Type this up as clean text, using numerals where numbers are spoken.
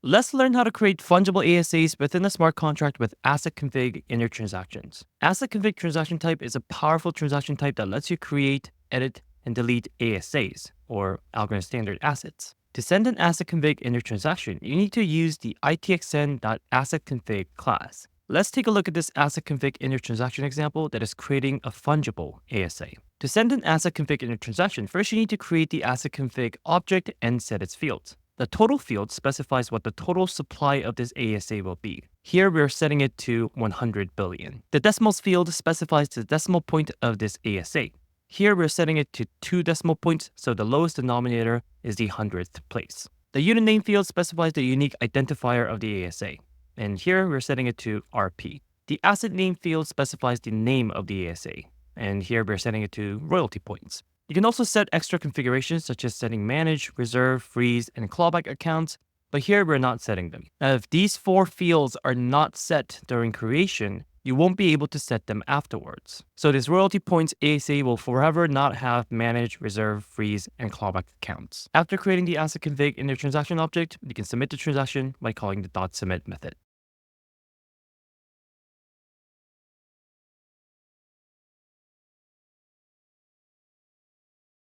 Let's learn how to create fungible ASAs within a smart contract with asset config in your transactions. Asset config transaction type is a powerful transaction type that lets you create, edit, and delete ASAs, or algorithm standard assets. To send an asset config in your transaction, you need to use the itxn.assetConfig class. Let's take a look at this asset config in your transaction example that is creating a fungible ASA. To send an asset config in your transaction, first you need to create the asset config object and set its fields. The total field specifies what the total supply of this ASA will be. Here we're setting it to 100 billion. The decimals field specifies the decimal point of this ASA. Here we're setting it to 2 decimal points, so the lowest denominator is the 100th place. The unit name field specifies the unique identifier of the ASA, and here we're setting it to RP. The asset name field specifies the name of the ASA, and here we're setting it to royalty points. You can also set extra configurations such as setting manage, reserve, freeze, and clawback accounts, but here we're not setting them. Now, if these 4 fields are not set during creation, you won't be able to set them afterwards. So this royalty points ASA will forever not have manage, reserve, freeze, and clawback accounts. After creating the asset config in your transaction object, you can submit the transaction by calling the .submit method.